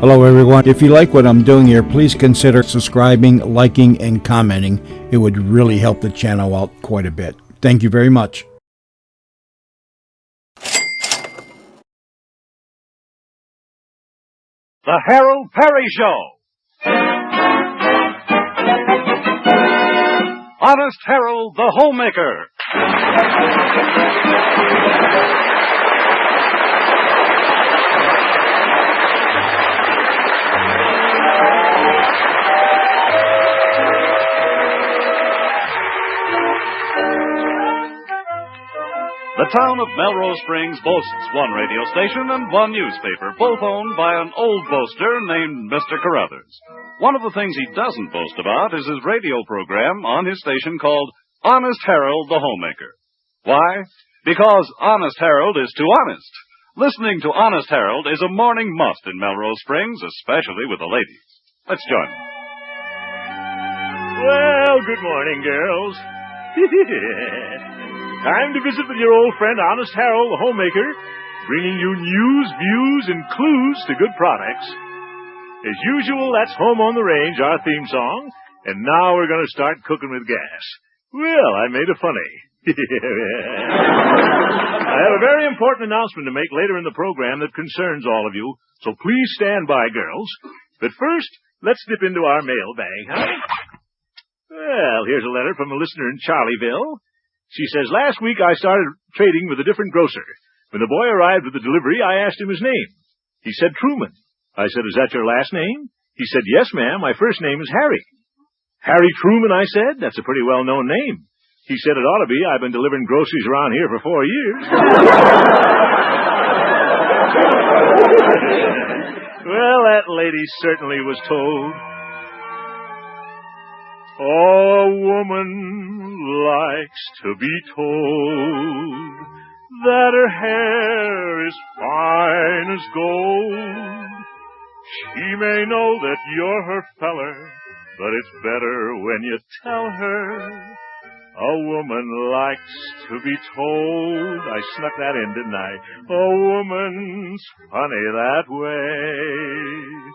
Hello, everyone. If you like what I'm doing here, please consider subscribing, liking, and commenting. It would really help the channel out quite a bit. Thank you very much. The Harold Peary Show. Honest Harold, the Homemaker. The town of Melrose Springs boasts one radio station and one newspaper, both owned by an old boaster named Mr. Carruthers. One of the things he doesn't boast about is his radio program on his station called Honest Harold the Homemaker. Why? Because Honest Harold is too honest. Listening to Honest Harold is a morning must in Melrose Springs, especially with the ladies. Let's join them. Well, good morning, girls. Time to visit with your old friend Honest Harold the Homemaker, bringing you news, views, and clues to good products. As usual, that's Home on the Range, our theme song, and now we're going to start cooking with gas. Well, I made it funny. I have a very important announcement to make later in the program that concerns all of you, so please stand by, girls. But first, let's dip into our mailbag, huh? Well, here's a letter from a listener in Charlieville. She says, last week I started trading with a different grocer. When the boy arrived with the delivery, I asked him his name. He said Truman. I said, is that your last name? He said, yes, ma'am, my first name is Harry. Harry Truman, I said. That's a pretty well-known name. He said, it ought to be. I've been delivering groceries around here for 4 years. Well, that lady certainly was told. A woman likes to be told that her hair is fine as gold. She may know that you're her feller, but it's better when you tell her. A woman likes to be told. I snuck that in, didn't I? A woman's funny that way.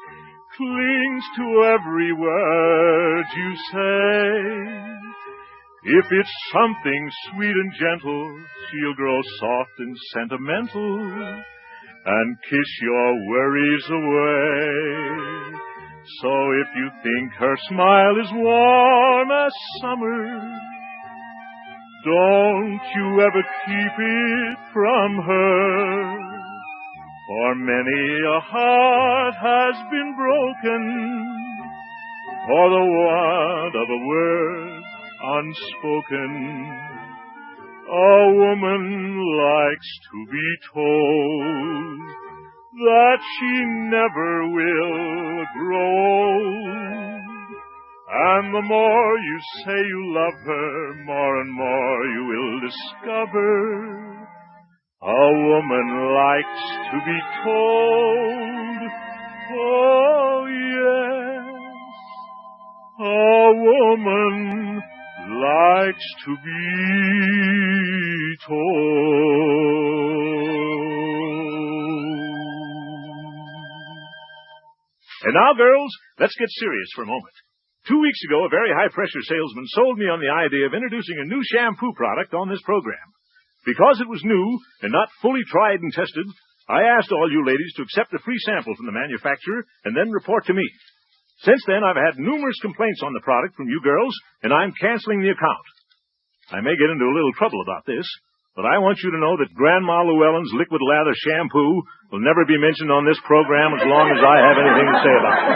Clings to every word you say. If it's something sweet and gentle, she'll grow soft and sentimental and kiss your worries away. So if you think her smile is warm as summer, don't you ever keep it from her. For many a heart has been broken for the want of a word unspoken. A woman likes to be told that she never will grow old. And the more you say you love her, more and more you will discover. A woman likes to be told, oh yes, a woman likes to be told. And now, girls, let's get serious for a moment. 2 weeks ago, a very high-pressure salesman sold me on the idea of introducing a new shampoo product on this program. Because it was new and not fully tried and tested, I asked all you ladies to accept a free sample from the manufacturer and then report to me. Since then, I've had numerous complaints on the product from you girls, and I'm canceling the account. I may get into a little trouble about this, but I want you to know that Grandma Llewellyn's liquid lather shampoo will never be mentioned on this program as long as I have anything to say about it.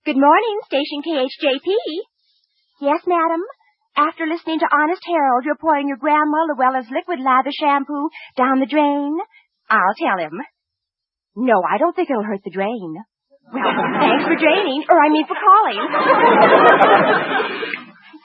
Good morning, Station KHJP. Yes, madam. After listening to Honest Harold, you're pouring your Grandma Llewellyn's liquid lather shampoo down the drain? I'll tell him. No, I don't think it'll hurt the drain. Well, thanks for draining, for calling.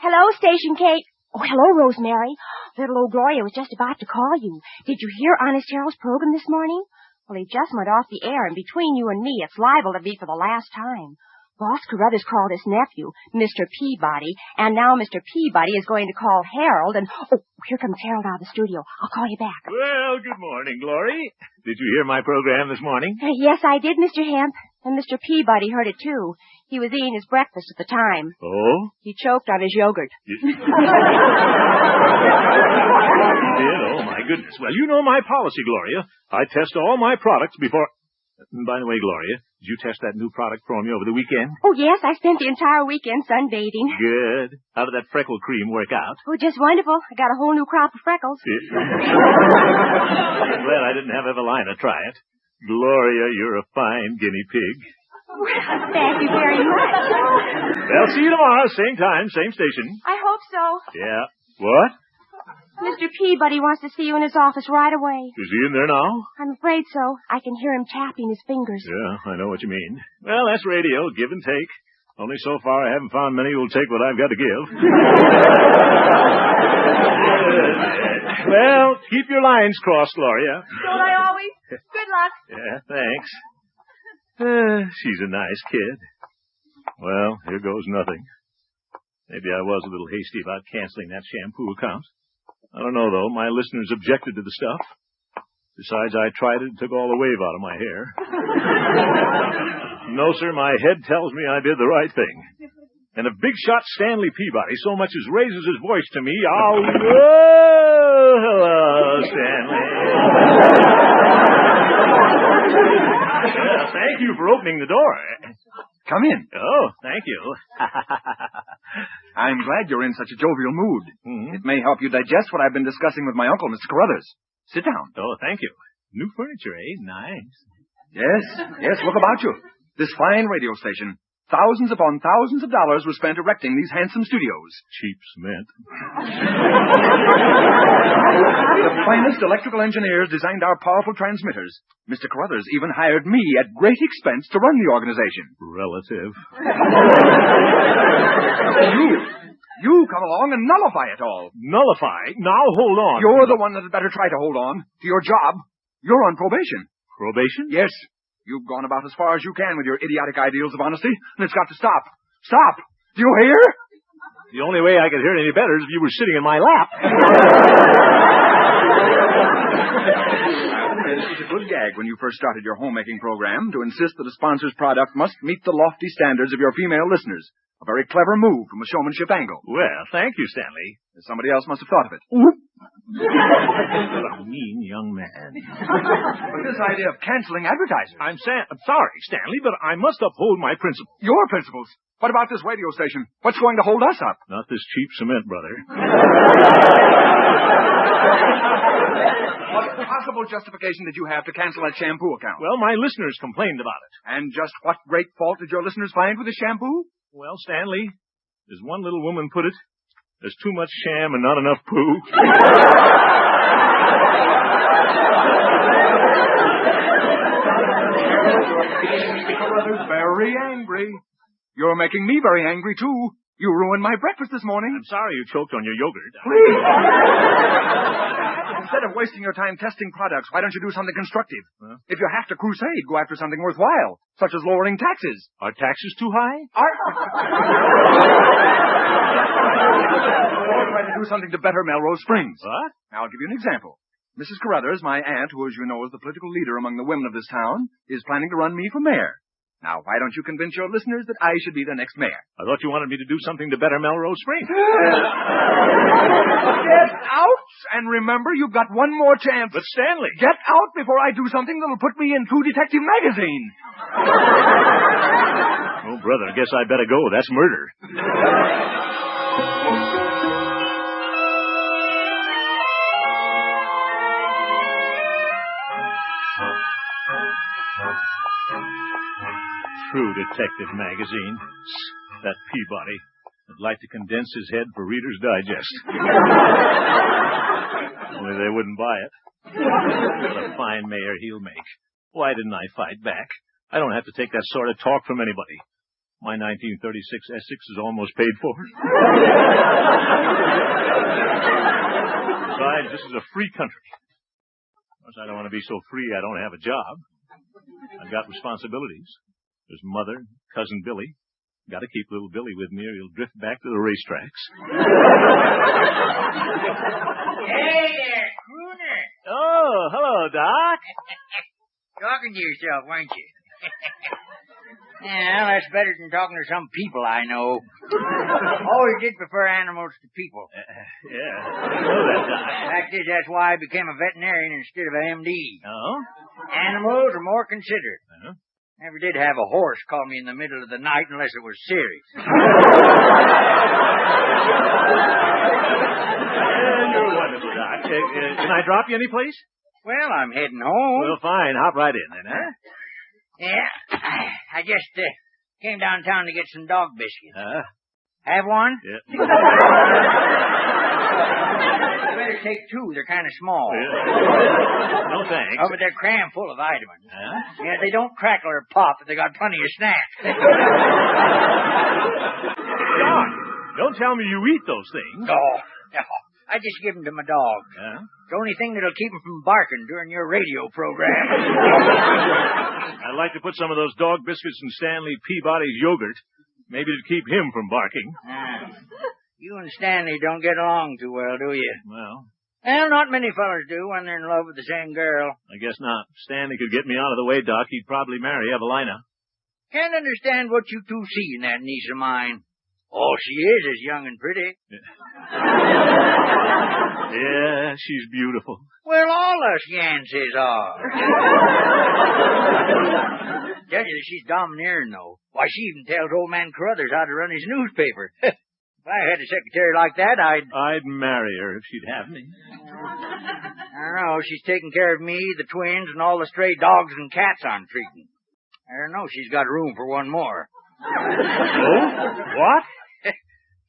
Hello, Station K. Oh, hello, Rosemary. Little old Gloria was just about to call you. Did you hear Honest Harold's program this morning? Well, he just went off the air, and between you and me, it's liable to be for the last time. Boss Carruthers called his nephew, Mr. Peabody, and now Mr. Peabody is going to call Harold, and... Oh, here comes Harold out of the studio. I'll call you back. Well, good morning, Glory. Did you hear my program this morning? Yes, I did, Mr. Hemp. And Mr. Peabody heard it, too. He was eating his breakfast at the time. Oh? He choked on his yogurt. He did? Oh, my goodness. Well, you know my policy, Gloria. I test all my products before... And by the way, Gloria, did you test that new product for me over the weekend? Oh, yes, I spent the entire weekend sunbathing. Good. How did that freckle cream work out? Oh, just wonderful. I got a whole new crop of freckles. I'm glad I didn't have Evelina try it. Gloria, you're a fine guinea pig. Thank you very much. Well, see you tomorrow, same time, same station. I hope so. Yeah. What? Mr. Peabody wants to see you in his office right away. Is he in there now? I'm afraid so. I can hear him tapping his fingers. Yeah, I know what you mean. Well, that's radio, give and take. Only so far I haven't found many who'll take what I've got to give. Well, keep your lines crossed, Gloria. Don't I always? Good luck. Yeah, thanks. She's a nice kid. Well, here goes nothing. Maybe I was a little hasty about canceling that shampoo account. I don't know, though. My listeners objected to the stuff. Besides, I tried it and took all the wave out of my hair. No, sir, my head tells me I did the right thing. And if big shot Stanley Peabody so much as raises his voice to me, I'll... Whoa, hello, Stanley. Thank you for opening the door. Come in. Oh, thank you. I'm glad you're in such a jovial mood. Mm-hmm. It may help you digest what I've been discussing with my uncle, Mr. Carruthers. Sit down. Oh, thank you. New furniture, eh? Nice. Yes, look about you. This fine radio station. Thousands upon thousands of dollars were spent erecting these handsome studios. Cheap cement. The finest electrical engineers designed our powerful transmitters. Mr. Carruthers even hired me at great expense to run the organization. Relative. You come along and nullify it all. Nullify? Now hold on. You're the one that had better try to hold on to your job. You're on probation. Probation? Yes. You've gone about as far as you can with your idiotic ideals of honesty, and it's got to stop. Stop! Do you hear? The only way I could hear it any better is if you were sitting in my lap. This was a good gag when you first started your homemaking program to insist that a sponsor's product must meet the lofty standards of your female listeners. A very clever move from a showmanship angle. Well, thank you, Stanley. Somebody else must have thought of it. What a mean young man. But this idea of canceling advertisers... I'm sorry, Stanley, but I must uphold my principles. Your principles? What about this radio station? What's going to hold us up? Not this cheap cement, brother. What possible justification did you have to cancel that shampoo account? Well, my listeners complained about it. And just what great fault did your listeners find with the shampoo? Well, Stanley, as one little woman put it, there's too much sham and not enough poo. Carruthers very angry. You're making me very angry, too. You ruined my breakfast this morning. I'm sorry you choked on your yogurt. Please. Instead of wasting your time testing products, why don't you do something constructive? Huh? If you have to crusade, go after something worthwhile, such as lowering taxes. Are taxes too high? Or try to do something to better Melrose Springs. What? I'll give you an example. Mrs. Carruthers, my aunt, who, as you know, is the political leader among the women of this town, is planning to run me for mayor. Now, why don't you convince your listeners that I should be the next mayor? I thought you wanted me to do something to better Melrose Springs. Get out! And remember, you've got one more chance. But Stanley! Get out before I do something that'll put me in True Detective magazine. Oh, brother, I guess I better go. That's murder. True Detective magazine. That Peabody would like to condense his head for Reader's Digest. Only they wouldn't buy it. What a fine mayor he'll make. Why didn't I fight back? I don't have to take that sort of talk from anybody. My 1936 Essex is almost paid for. Besides, this is a free country. Of course, I don't want to be so free I don't have a job. I've got responsibilities. There's Mother, Cousin Billy, Got to keep little Billy with me or he'll drift back to the racetracks. Hey there, Crooner. Oh, hello, Doc. Talking to yourself, weren't you? Yeah, that's better than talking to some people I know. Always did prefer animals to people. Yeah, I know that, Doc. Fact is, that's why I became a veterinarian instead of an MD. Oh? Animals are more considerate. Never did have a horse call me in the middle of the night unless it was serious. You're wonderful, Doc. Can I drop you any place? Well, I'm heading home. Well, fine. Hop right in then, huh? Yeah. I just came downtown to get some dog biscuits. Have one? Yeah. You better take two. They're kind of small. No, thanks. Oh, but they're crammed full of vitamins. Yeah, they don't crackle or pop, but they got plenty of snacks. Doc, don't tell me you eat those things. No. I just give them to my dog. It's the only thing that'll keep him from barking during your radio program. I'd like to put some of those dog biscuits in Stanley Peabody's yogurt. Maybe to keep him from barking. You and Stanley don't get along too well, do you? Well, not many fellas do when they're in love with the same girl. I guess not. If Stanley could get me out of the way, Doc, he'd probably marry Evelina. Can't understand what you two see in that niece of mine. Oh, she is as young and pretty. Yeah, she's beautiful. Well, all us Yanceys are. Tell you that she's domineering, though. Why, she even tells old man Carruthers how to run his newspaper. If I had a secretary like that, I'd marry her if she'd have me. I don't know. She's taking care of me, the twins, and all the stray dogs and cats I'm treating. I don't know. She's got room for one more. Oh? What?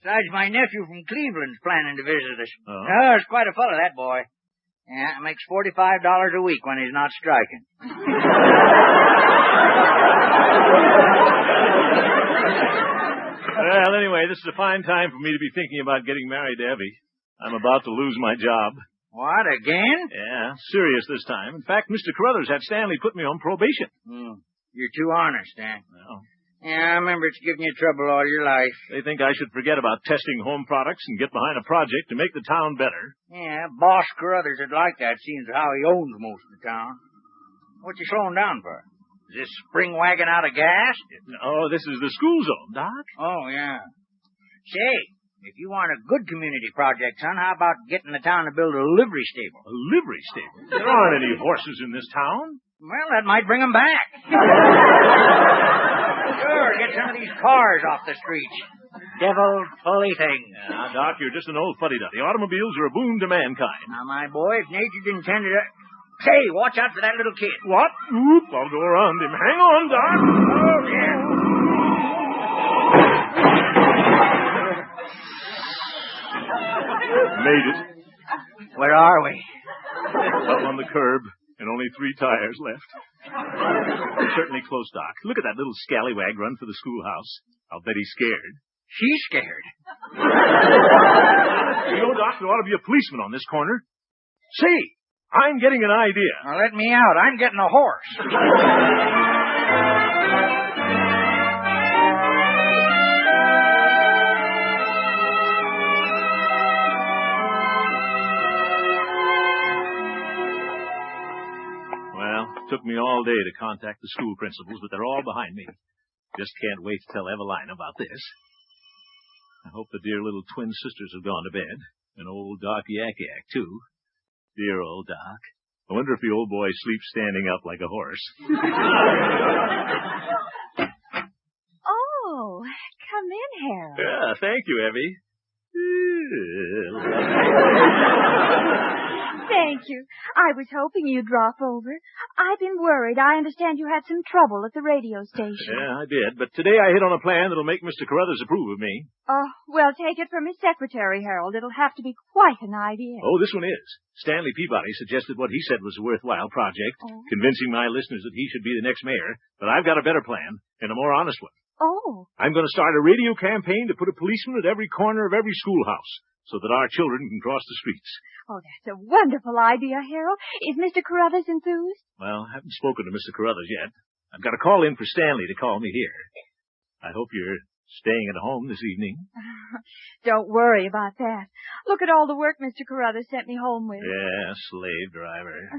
Besides, my nephew from Cleveland's planning to visit us. Oh, it's quite a fellow, that boy. Yeah, makes $45 a week when he's not striking. Well, anyway, this is a fine time for me to be thinking about getting married to Evie. I'm about to lose my job. What, again? Yeah, serious this time. In fact, Mr. Carruthers had Stanley put me on probation. You're too honest, eh? Well, yeah, I remember it's given you trouble all your life. they think I should forget about testing home products and get behind a project to make the town better. Yeah, Boss Carruthers would like that, seeing as how he owns most of the town. What you slowing down for? Is this spring wagon out of gas? Oh, this is the school zone, Doc. Oh, yeah. Say, if you want a good community project, son, how about getting the town to build a livery stable? A livery stable? There aren't any horses in this town. Well, that might bring them back. Sure, get some of these cars off the streets. Devil's playthings. Now, Doc, you're just an old fuddy-duddy. Automobiles are a boon to mankind. Now, my boy, if nature's intended it... Say, watch out for that little kid. What? Oop, I'll go around him. Hang on, Doc. Oh, yeah. Made it. Where are we? Up on the curb, and only 3 tires left. Certainly close, Doc. Look at that little scallywag run for the schoolhouse. I'll bet he's scared. She's scared. You know, Doc, there ought to be a policeman on this corner. Say, I'm getting an idea. Now, let me out. I'm getting a horse. Well, it took me all day to contact the school principals, but they're all behind me. Just can't wait to tell Evelina about this. I hope the dear little twin sisters have gone to bed. And old Doc Yak-Yak, too. Dear old Doc. I wonder if the old boy sleeps standing up like a horse. Oh, come in, Harold. Yeah, thank you, Evie. Thank you. I was hoping you'd drop over. I've been worried. I understand you had some trouble at the radio station. Yeah, I did. But today I hit on a plan that'll make Mr. Carruthers approve of me. Oh, well, take it from his secretary, Harold. It'll have to be quite an idea. Oh, this one is. Stanley Peabody suggested what he said was a worthwhile project, convincing my listeners that he should be the next mayor. But I've got a better plan, and a more honest one. Oh. I'm going to start a radio campaign to put a policeman at every corner of every schoolhouse so that our children can cross the streets. Oh, that's a wonderful idea, Harold. Is Mr. Carruthers enthused? Well, I haven't spoken to Mr. Carruthers yet. I've got a call in for Stanley to call me here. I hope you're Staying at home this evening. Don't worry about that. Look at all the work Mr. Carruthers sent me home with. Yeah, slave driver.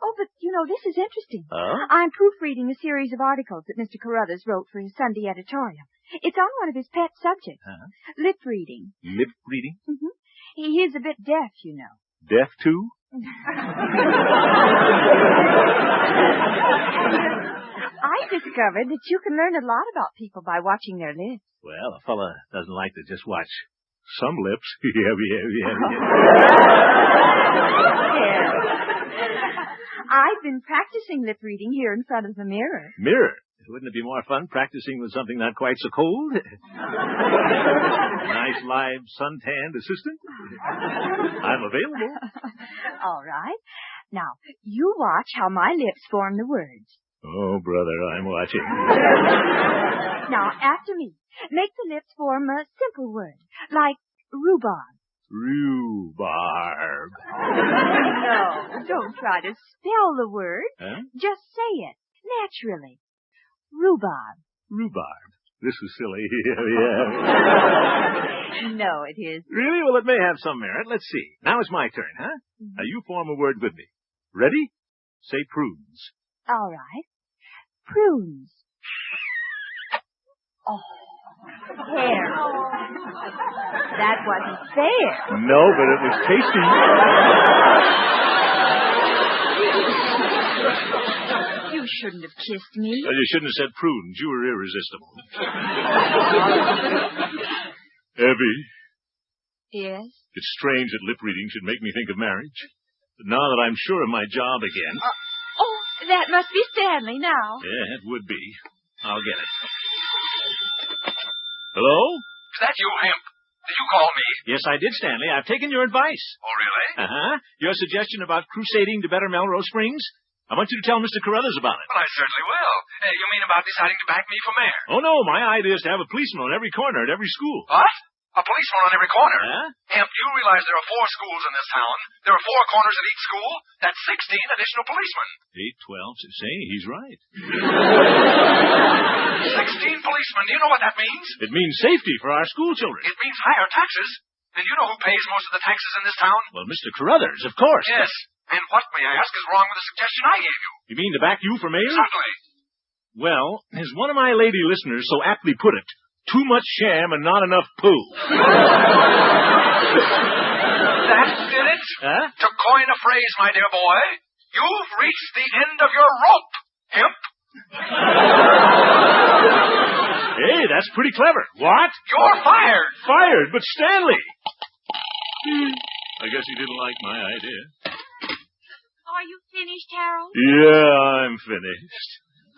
Oh, but, this is interesting. Oh? I'm proofreading a series of articles that Mr. Carruthers wrote for his Sunday editorial. It's on one of his pet subjects. Huh? Lip reading. Lip reading? Mm-hmm. He is a bit deaf, Deaf too? I discovered that you can learn a lot about people by watching their lips. Well, a fella doesn't like to just watch some lips. Yeah. Yes. I've been practicing lip reading here in front of the mirror. Mirror? Wouldn't it be more fun practicing with something not quite so cold? Nice, live, suntanned assistant? I'm available. All right. Now, you watch how my lips form the words. Oh, brother, I'm watching. Now, after me, make the lips form a simple word, like rhubarb. Rhubarb. No, don't try to spell the word. Huh? Just say it, naturally. Rhubarb. Rhubarb. This is silly. Yeah. No, it is. Really? Well, it may have some merit. Let's see. Now it's my turn, huh? Now you form a word with me. Ready? Say prunes. All right. Prunes. Oh, fair. That wasn't fair. No, but it was tasty. You shouldn't have kissed me. You shouldn't have said prunes. You were irresistible. Abby. Yes? It's strange that lip reading should make me think of marriage. But now that I'm sure of my job again... Oh, that must be Stanley now. Yeah, it would be. I'll get it. Hello? Is that you, Hemp? Did you call me? Yes, I did, Stanley. I've taken your advice. Oh, really? Uh-huh. Your suggestion about crusading to better Melrose Springs? I want you to tell Mr. Carruthers about it. Well, I certainly will. You mean about deciding to back me for mayor? Oh, no. My idea is to have a policeman on every corner at every school. What? A policeman on every corner? Huh? Hemp, you realize there are 4 schools in this town. There are 4 corners at each school. That's 16 additional policemen. 8, 12, say, he's right. 16 policemen. Do you know what that means? It means safety for our school children. It means higher taxes. And you know who pays most of the taxes in this town? Well, Mr. Carruthers, of course. Yes. And what, may I ask, is wrong with the suggestion I gave you? You mean to back you for mayor? Certainly. Well, as one of my lady listeners so aptly put it, too much sham and not enough poo. That did it? Huh? To coin a phrase, my dear boy, you've reached the end of your rope, Hemp. Hey, that's pretty clever. What? You're fired. Fired? But Stanley! I guess he didn't like my idea. Are you finished, Harold? Yeah, I'm finished.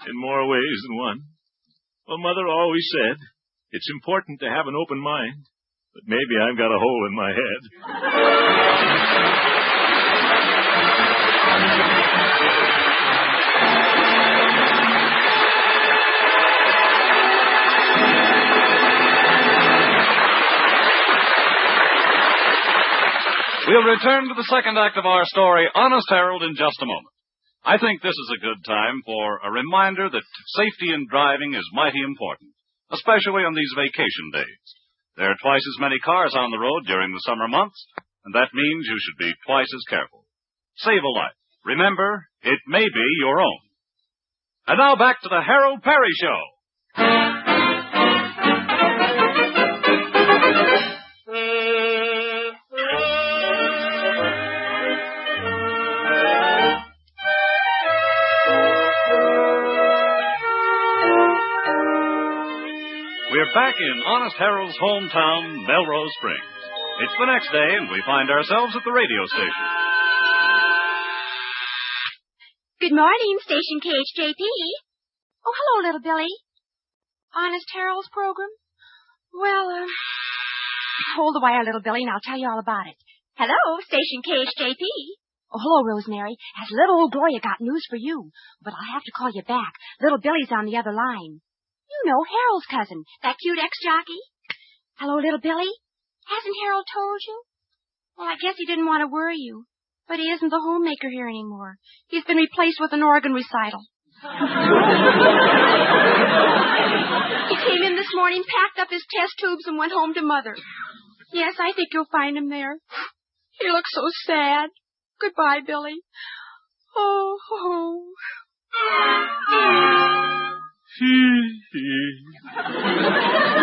In more ways than one. Well, Mother always said, it's important to have an open mind. But maybe I've got a hole in my head. We'll return to the second act of our story, Honest Harold, in just a moment. I think this is a good time for a reminder that safety in driving is mighty important, especially on these vacation days. There are twice as many cars on the road during the summer months, and that means you should be twice as careful. Save a life. Remember, it may be your own. And now back to the Harold Peary Show. We're back in Honest Harold's hometown, Melrose Springs. It's the next day, and we find ourselves at the radio station. Good morning, Station KHJP. Oh, hello, little Billy. Honest Harold's program? Well, hold the wire, little Billy, and I'll tell you all about it. Hello, Station KHJP. Oh, hello, Rosemary. Has little old Gloria got news for you? But I'll have to call you back. Little Billy's on the other line. You know, Harold's cousin, that cute ex-jockey. Hello, little Billy. Hasn't Harold told you? Well, I guess he didn't want to worry you. But he isn't the homemaker here anymore. He's been replaced with an organ recital. He came in this morning, packed up his test tubes, and went home to Mother. Yes, I think you'll find him there. He looks so sad. Goodbye, Billy. Oh.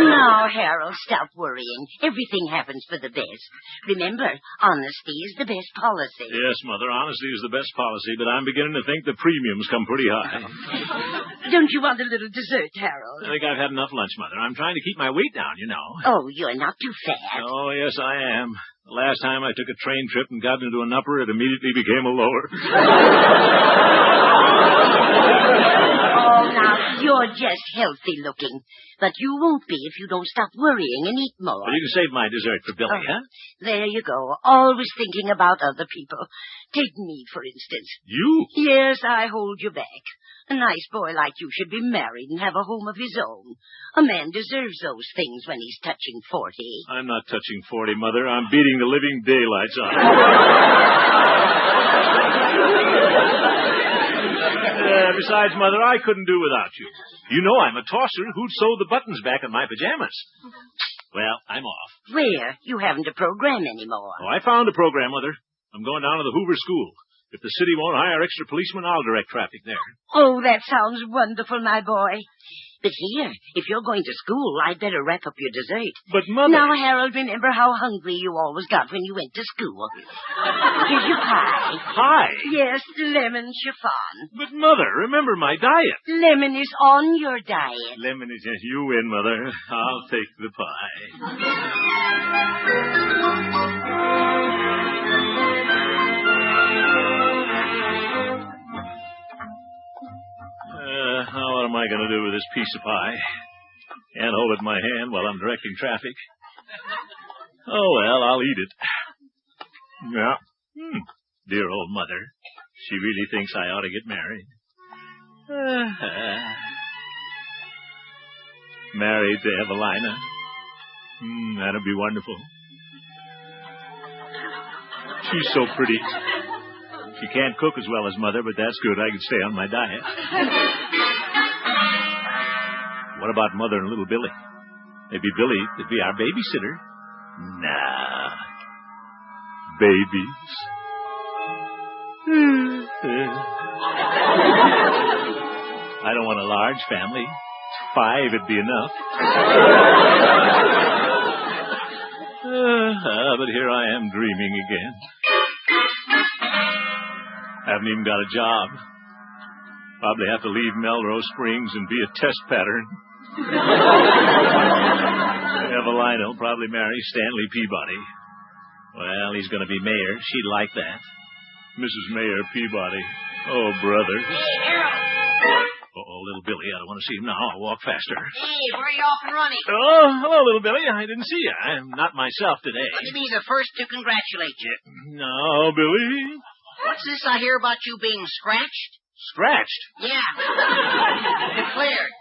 Now, Harold, stop worrying. Everything happens for the best. Remember, honesty is the best policy. Yes, Mother, honesty is the best policy, but I'm beginning to think the premiums come pretty high. Don't you want a little dessert, Harold? I think I've had enough lunch, Mother. I'm trying to keep my weight down, you know. Oh, you're not too fat. Oh, yes, I am. The last time I took a train trip and got into an upper, it immediately became a lower. Oh, now, you're just healthy looking. But you won't be if you don't stop worrying and eat more. Well, you can save my dessert for Billy, huh? There you go. Always thinking about other people. Take me, for instance. You? Yes, I hold you back. A nice boy like you should be married and have a home of his own. A man deserves those things when he's touching 40. I'm not touching 40, Mother. I'm beating the living daylights out of it. Besides, Mother, I couldn't do without you. You know I'm a tosser who'd sew the buttons back on my pajamas. Well, I'm off. Where? You haven't a program anymore. Oh, I found a program, Mother. I'm going down to the Hoover School. If the city won't hire extra policemen, I'll direct traffic there. Oh, that sounds wonderful, my boy. But here, if you're going to school, I'd better wrap up your dessert. But, Mother... Now, Harold, remember how hungry you always got when you went to school. Here's your pie. Pie? Yes, lemon chiffon. But, Mother, remember my diet. Lemon is on your diet. Lemon is... You win, Mother. I'll take the pie. What am I going to do with this piece of pie? Can't hold it in my hand while I'm directing traffic. Oh, well, I'll eat it. Yeah. Dear old Mother. She really thinks I ought to get married. Married to Evelina. That'd be wonderful. She's so pretty. She can't cook as well as Mother, but that's good. I can stay on my diet. What about Mother and little Billy? Maybe Billy could be our babysitter. Nah. Babies. I don't want a large family. 5 would be enough. But here I am dreaming again. Haven't even got a job. Probably have to leave Melrose Springs and be a test pattern. Evelina will probably marry Stanley Peabody. Well, he's going to be mayor. She'd like that. Mrs. Mayor Peabody. Oh, brother. Hey, Harold. Uh-oh, little Billy. I don't want to see him now. I'll walk faster. Hey, where are you off and running? Oh, hello, little Billy. I didn't see you. I'm not myself today. Let me be the first to congratulate you. No, Billy. What's this I hear about you being scratched? Scratched? Yeah. Declared.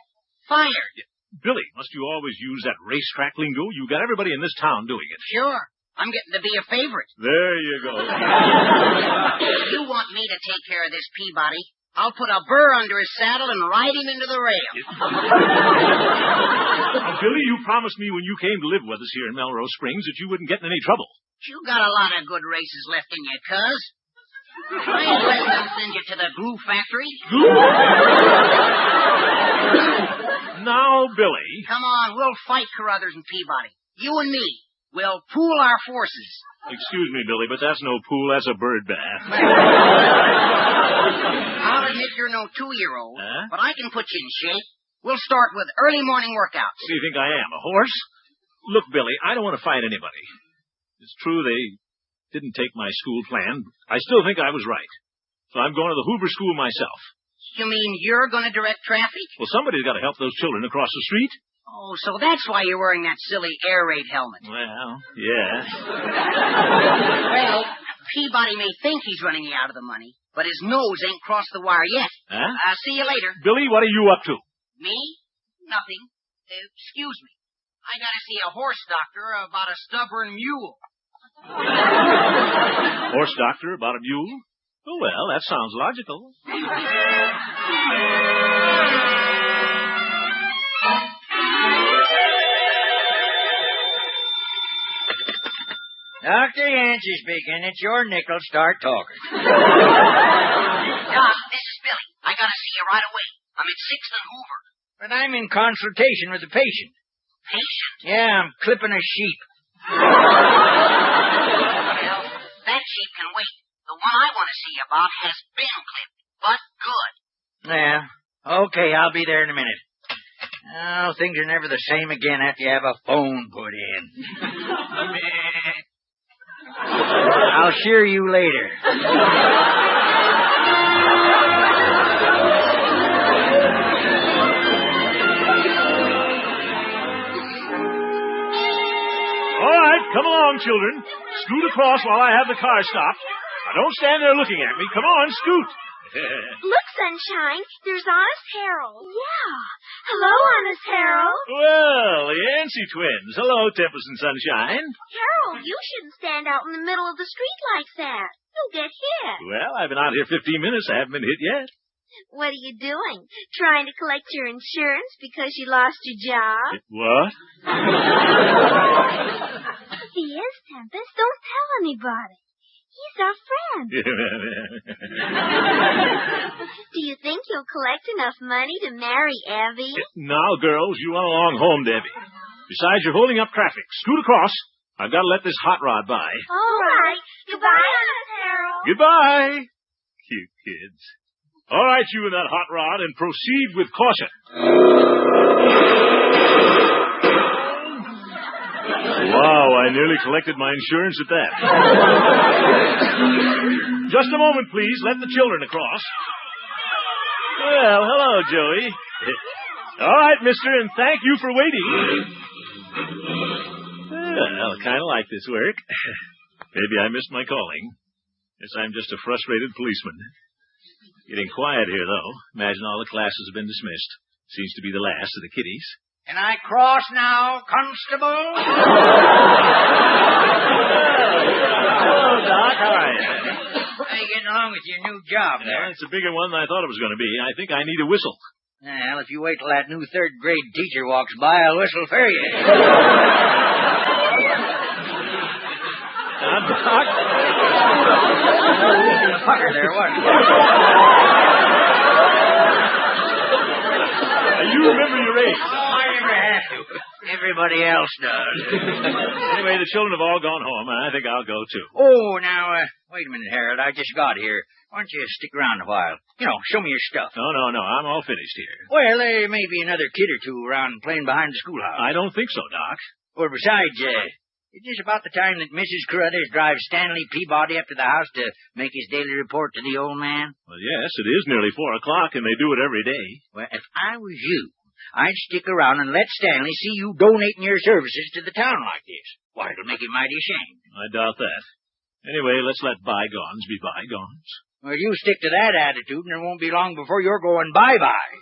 Fired. Billy, must you always use that racetrack lingo? You got everybody in this town doing it. Sure. I'm getting to be a favorite. There you go. If you want me to take care of this Peabody, I'll put a burr under his saddle and ride him into the rail. Now, Billy, you promised me when you came to live with us here in Melrose Springs that you wouldn't get in any trouble. You got a lot of good races left in you, cuz. I ain't letting them send you to the glue factory. Now, Billy. Come on, we'll fight Carruthers and Peabody. You and me. We'll pool our forces. Excuse me, Billy, but that's no pool. That's a bird bath. I'll admit you're no 2-year-old, but I can put you in shape. We'll start with early morning workouts. What do you think I am, a horse? Look, Billy, I don't want to fight anybody. It's true they didn't take my school plan. I still think I was right. So I'm going to the Hoover School myself. You mean you're going to direct traffic? Well, somebody's got to help those children across the street. Oh, so that's why you're wearing that silly air raid helmet. Well, yes. Well, Peabody may think he's running you out of the money, but his nose ain't crossed the wire yet. Huh? I'll see you later. Billy, what are you up to? Me? Nothing. Excuse me. I gotta see a horse doctor about a stubborn mule. Horse doctor about a mule? Oh, well, that sounds logical. Dr. Yancey speaking. It's your nickel. Start talking. Doc, this is Billy. I gotta see you right away. I'm at 6th and Hoover. But I'm in consultation with the patient. Patient? Yeah, I'm clipping a sheep. Well, that sheep can wait. The one I want to see you about has been clipped, but good. Yeah. Okay, I'll be there in a minute. Oh, things are never the same again after you have a phone put in. I'll shear you later. All right, come along, children. Scoot across while I have the car stopped. Now, don't stand there looking at me. Come on, scoot. Look, Sunshine, there's Honest Harold. Yeah. Hello, Honest Harold. Well, the Yancey twins. Hello, Tempest and Sunshine. Harold, you shouldn't stand out in the middle of the street like that. You'll get hit. Well, I've been out here 15 minutes. I haven't been hit yet. What are you doing? Trying to collect your insurance because you lost your job? What? He is, Tempest. Don't tell anybody. He's our friend. Do you think you'll collect enough money to marry Evie? Now, girls, you run along home, Debbie. Besides, you're holding up traffic. Scoot across. I've got to let this hot rod by. All right. Goodbye, Honest Harold. Goodbye. Cute kids. All right, you and that hot rod, and proceed with caution. Wow, I nearly collected my insurance at that. Just a moment, please. Let the children across. Well, hello, Joey. All right, mister, and thank you for waiting. Well, kind of like this work. Maybe I missed my calling. Guess I'm just a frustrated policeman. Getting quiet here, though. Imagine all the classes have been dismissed. Seems to be the last of the kiddies. Can I cross now, Constable? Hello, Doc. How are you? How you getting along with your new job there? It's a bigger one than I thought it was going to be. I think I need a whistle. Well, if you wait till that new third-grade teacher walks by, I'll whistle for you. Doc? Pucker there, wasn't it? You remember your age. Oh, I never have to. Everybody else does. Anyway, the children have all gone home, and I think I'll go, too. Oh, now, wait a minute, Harold. I just got here. Why don't you stick around a while? You know, show me your stuff. No. I'm all finished here. Well, there may be another kid or two around playing behind the schoolhouse. I don't think so, Doc. Well, besides, it's just about the time that Mrs. Carruthers drives Stanley Peabody up to the house to make his daily report to the old man. Well, yes, it is nearly 4 o'clock, and they do it every day. Well, if I was you, I'd stick around and let Stanley see you donating your services to the town like this. Why, it'll make him mighty ashamed. I doubt that. Anyway, let's let bygones be bygones. Well, you stick to that attitude, and it won't be long before you're going bye-bye.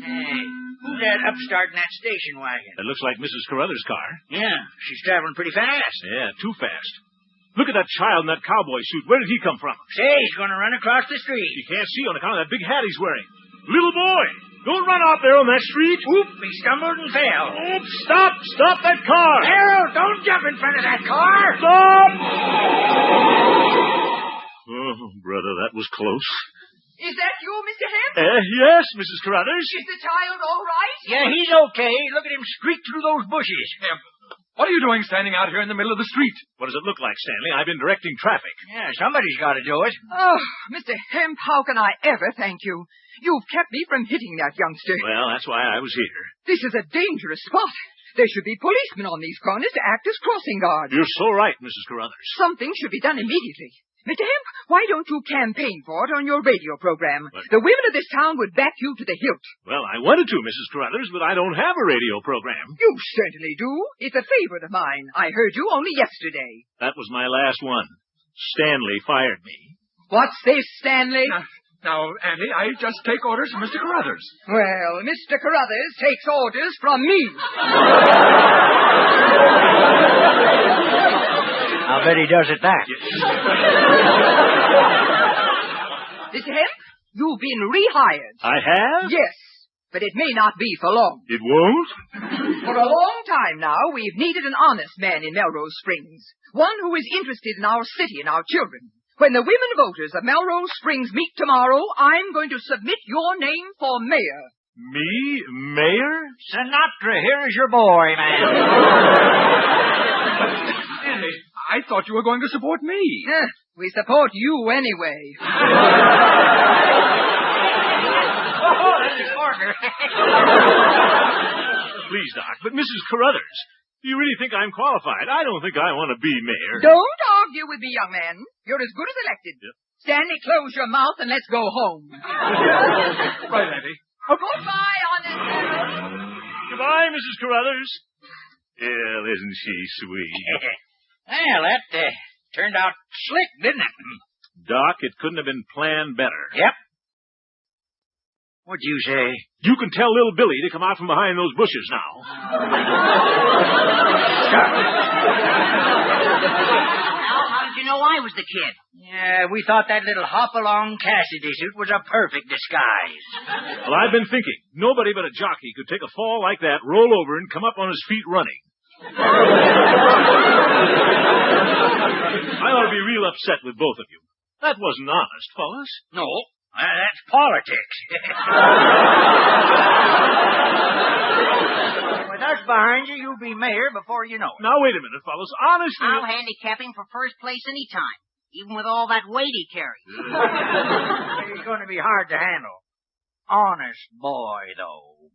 Hey, who's that upstart in that station wagon? It looks like Mrs. Carruthers' car. Yeah, she's traveling pretty fast. Yeah, too fast. Look at that child in that cowboy suit. Where did he come from? Say, he's going to run across the street. You can't see on account of that big hat he's wearing. Little boy, don't run out there on that street. Oop, he stumbled and fell. Oops, stop that car. Harold, don't jump in front of that car. Stop! Oh, brother, that was close. Is that you, Mr. Hemp? Yes, Mrs. Carruthers. Is the child all right? Yeah, he's okay. Look at him streak through those bushes. Hemp, what are you doing standing out here in the middle of the street? What does it look like, Stanley? I've been directing traffic. Yeah, somebody's got to do it. Oh, Mr. Hemp, how can I ever thank you? You've kept me from hitting that youngster. Well, that's why I was here. This is a dangerous spot. There should be policemen on these corners to act as crossing guards. You're so right, Mrs. Carruthers. Something should be done immediately. Mr. Hemp, why don't you campaign for it on your radio program? But the women of this town would back you to the hilt. Well, I wanted to, Mrs. Carruthers, but I don't have a radio program. You certainly do. It's a favorite of mine. I heard you only yesterday. That was my last one. Stanley fired me. What's this, Stanley? Now, Andy, I just take orders from Mr. Carruthers. Well, Mr. Carruthers takes orders from me. I'll bet he does it that. Mr. Hemp, you've been rehired. I have? Yes, but it may not be for long. It won't? For a long time now, we've needed an honest man in Melrose Springs. One who is interested in our city and our children. When the women voters of Melrose Springs meet tomorrow, I'm going to submit your name for mayor. Me? Mayor? Sinatra, here's your boy, man. Andy, I thought you were going to support me. We support you anyway. Oh, that's his partner. Please, Doc, but Mrs. Carruthers, do you really think I'm qualified? I don't think I want to be mayor. Don't argue with me, young man. You're as good as elected. Yep. Stanley, close your mouth and let's go home. Right, Andy. Goodbye, honest man. Goodbye, Mrs. Carruthers. Well, isn't she sweet? Well, that turned out slick, didn't it? Doc, it couldn't have been planned better. Yep. What'd you say? You can tell little Billy to come out from behind those bushes now. How did you know I was the kid? Yeah, we thought that little hop-along Cassidy suit was a perfect disguise. Well, I've been thinking, nobody but a jockey could take a fall like that, roll over, and come up on his feet running. I ought to be real upset with both of you. That wasn't honest, fellas. No, that's politics. With us behind you, you'll be mayor before you know it. Now, wait a minute, fellas. Honestly... I'll handicap him for first place any time, even with all that weight he carries. It's going to be hard to handle. Honest boy, though.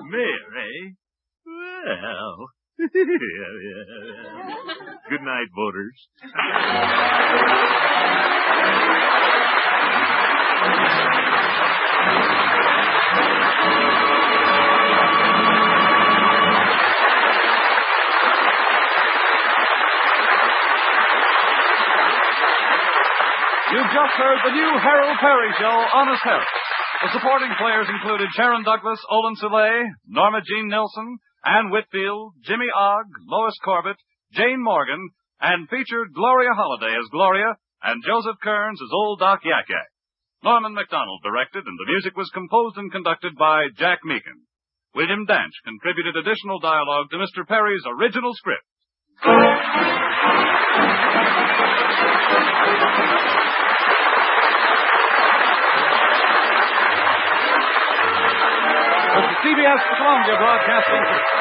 Mayor, eh? Well... Good night, voters. You've just heard the new Harold Peary Show, Honest Harold. The supporting players included Sharon Douglas, Olin Soleil, Norma Jean Nilsson, Ann Whitfield, Jimmy Ogg, Lois Corbett, Jane Morgan, and featured Gloria Holliday as Gloria and Joseph Kearns as Old Doc Yak Yak. Norman MacDonald directed, and the music was composed and conducted by Jack Meakin. William Danch contributed additional dialogue to Mr. Perry's original script. CBS Columbia Broadcasting System.